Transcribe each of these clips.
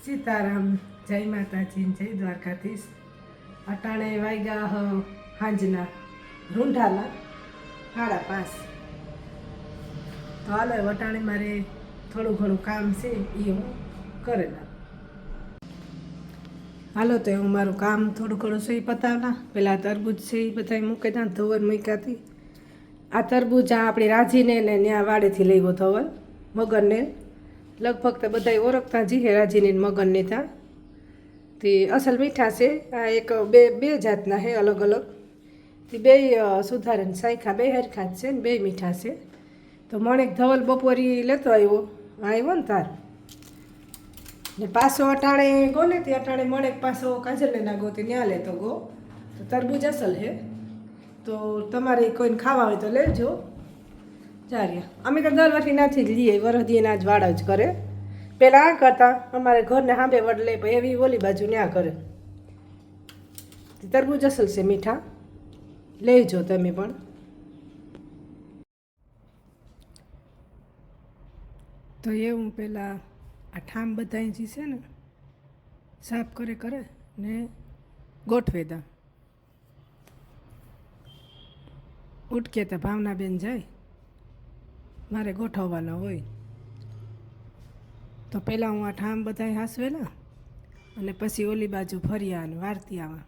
સીતારામ, જય માતાજી, જય દ્વારકાધીશ. અટાણે વાગ્યા હાંજના રૂંઢાના 5:30. તો હાલો વટાણે મારે થોડું ઘણું કામ છે એ હું કરેલા. હાલો તો હું મારું કામ થોડું ઘણું છે એ પતાવલા. પેલા તરબૂચ છે એ બધા મૂકી દા, ધોવર મૂક્યાથી. આ તરબૂચ આપણી રાજીને ને ત્યાં વાડેથી લેવો ધોવર મગરને લગભગ તો બધા ઓળખતા જીહે રાજીને મગનને ત્યાં તે અસલ મીઠા છે. આ એક બે જાતના છે અલગ અલગ. તે બે સુધારણ સાયખા બે હરખા જ છે ને બે મીઠા છે. તો મણેક ધવલ બપોરી લેતો આવ્યો ને તાર ને પાછો અટાણે ગો ને તે અટાણે મણેક પાછો કાજલને ના ગો તે ન્યા લેતો ગો. તો તરબૂજ અસલ હે, તો તમારે કોઈને ખાવા હોય તો લેજો. ચાર્યા અમે તો દર વર્ષે નાથી જ લઈએ, વરદીએ ના જ વાડા જ કરે. પહેલાં આ કરતા અમારે ઘરને સાંભે વડલે પણ એવી ઓલી બાજુ ન્યા કરે. તરબૂજ અસલ છે મીઠા, લેજો તમે પણ. તો એવું પહેલાં આ ઠામ બધા જે છે ને સાફ કરે ને ગોઠવે તા ઉટકે તો ભાવનાબેન જાય મારે ગોઠવવાના હોય. તો પહેલાં હું આ ઠામ બધા હાંસવેલા અને પછી ઓલી બાજુ ફર્યા અને વારતી આવા.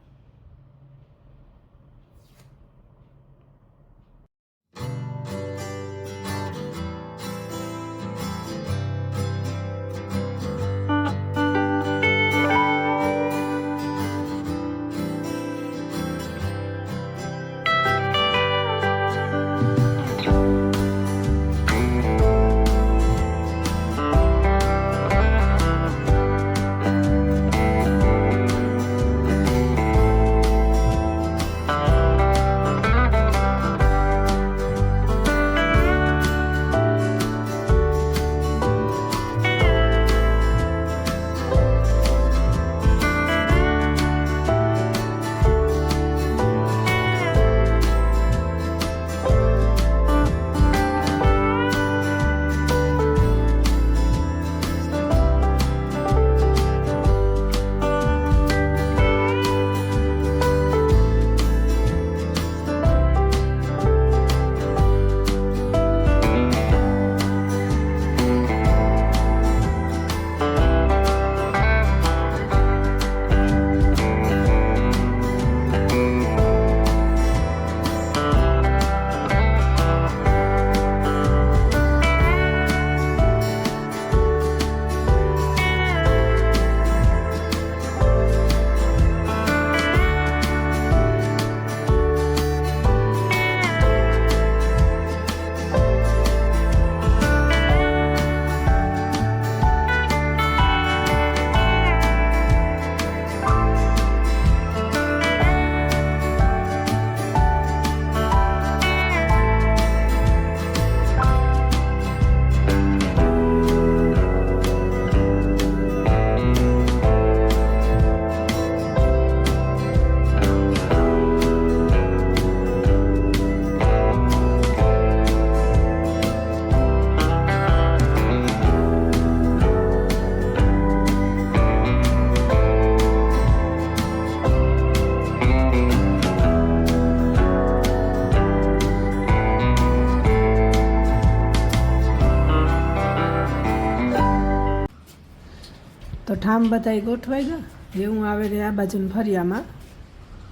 તો ઠામ બધા ગોઠવાઈ ગયા. એવું આવે રે આ બાજુને ફરિયામાં.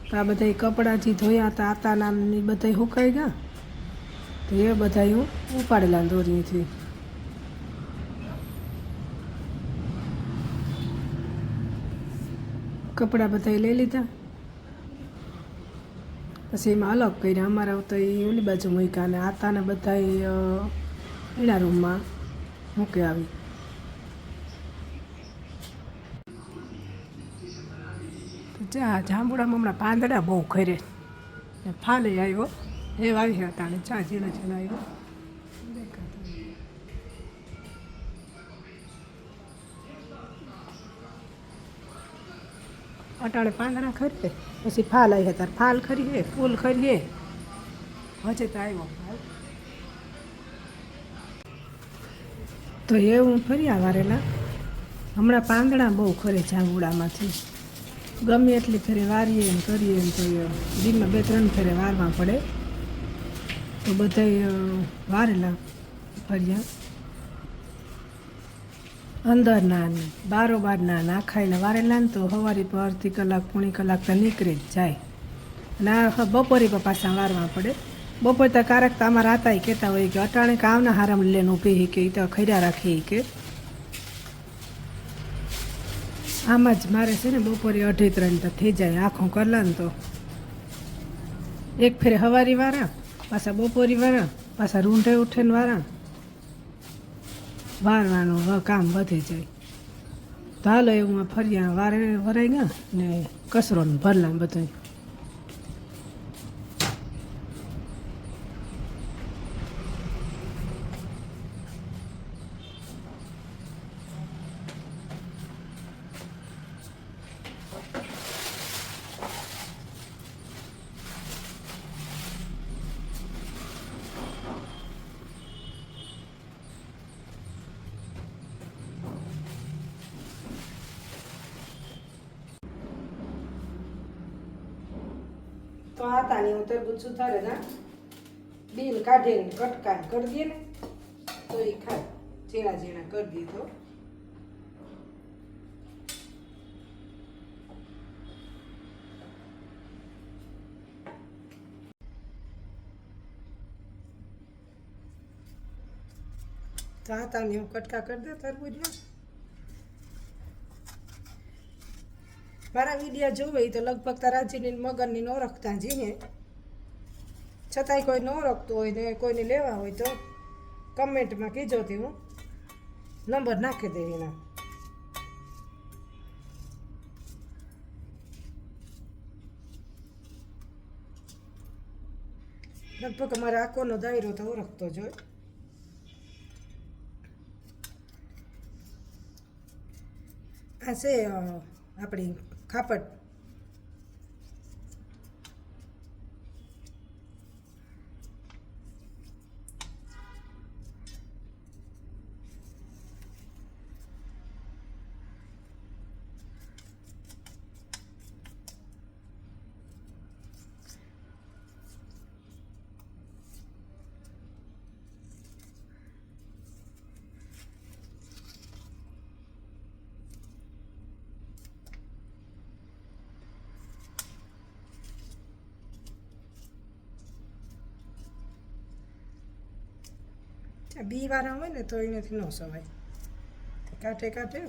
તો આ બધા કપડાં જે ધોયા હતા આતા નામની બધા સુકાઈ ગયા. તો એ બધા હું ઉપાડેલા દોરીથી. કપડાં બધા લઈ લીધા, પછી એમાં અલગ કર્યા. અમારા તો એ ઓલી બાજુ મૂક્યા અને આતાને બધા એના રૂમમાં મૂકી આવી. જાંબુડામાં હમણાં પાંદડા બહુ ખરે ને ફાલે આવ્યો એ વાવી હતા ને ચા ઝીણા ઝીણા આવ્યો. અટાણે પાંદડા ખરીએ પછી ફાલ આવી હતા. ફાલ ખરીએ ફૂલ ખરીએ હજે તો આવ્યો ફાલ. તો એ હું ફર્યા વારેલા હમણાં પાંદડા બહુ ખરે જાંબુડામાંથી. ગમે એટલી ફેરે વારીએ ને કરીએ ને તો દીમાં 2-3 ફેરે વારવા પડે. તો બધાય વારેલા ફર્યા. અંદરના ને બારોબારના નાખાયેલા વારેલા ને તો સવારે પર અડધી કલાક 1.5 કલાક તો નીકળી જ જાય. અને આ બપોરે પર પાછા વારવા પડે. બપોર તો કારક તો અમારા આતાય કહેતા હોય કે અટાણે કાવના હારામ લઈને ઊભી કે એ તો ખર્યા રાખી કે આમાં જ મારે છે ને બપોરે 2:30 તો થઈ જાય. આખું કરલા ને તો એક ફેરે હવારી વારા, પાછા બપોરી વારા, પાછા રૂંઢે ઉઠીને વારા, વારવાનું કામ વધી જાય. તો હાલો એવું ફર્યા વારે વરાઈ ગયા ને કચરો ને ભરલા બધું. તો આતાની હું તરબૂચ સુધારે ના બીલ કાઢીને કટકા કરી દઈએ ને તો એ ખાય. ઝીણા ઝીણા કરી દઈએ તો આતાની હું કટકા કરી દે તરબૂચમાં. મારા વિડીયો જોવે તો લગભગ તારાજીની મગરની ન રખતા જીને. છતાંય કોઈ ન રખતું હોય ને કોઈને લેવા હોય તો કમેન્ટમાં કહેજો તે હું નંબર નાખી દઈ એના. લગભગ અમારા આંખોનો દાયરો તો ઓળખતો જ હોય. આ છે આપણી ખાપટ. બી વાળા હોય ને તો એનાથી ન સવાય. કાંઠે કાંઠે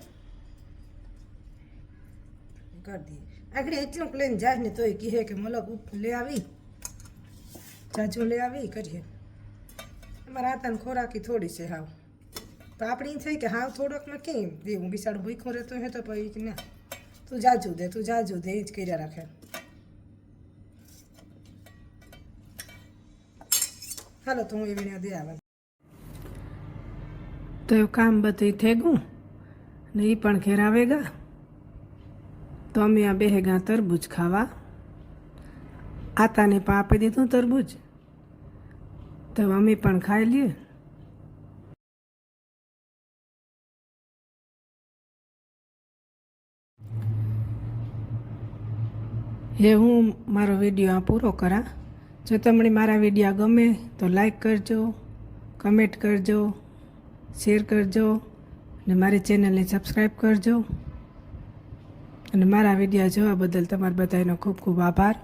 કરી દઈએ. આગળ એટલું પ્લેન જાય ને તોય કહે કે મલક લે આવી જાજો લે આવી કરીએ. અમારા આતાને ખોરાકી થોડી છે હાવ. તો આપણે એમ થાય કે હાવ થોડોકમાં કેમ દેવું બિચારું ભૂખો રહેતો હોય તો પછી ના તું જાજુ દે એ જ કર્યા રાખે. હાલો તો હું એ વિડીયો દે આવે. તો એવું કામ બધું થઈ ગયું ને એ પણ ઘેર આવે ગયા. તો અમે આ બેહેગા તરબૂચ ખાવા. આતાને પણ આપી દીધું તરબૂચ તો અમે પણ ખાઈ લઈએ. એ હું મારો વિડીયો આ પૂરો કરા. જો તમને મારા વિડીયો ગમે તો લાઈક કરજો, કમેન્ટ કરજો, શેર કરજો અને મારી ચેનલને સબસ્ક્રાઈબ કરજો. અને મારા વિડીયો જોવા બદલ તમારા બધાનો ખૂબ ખૂબ આભાર.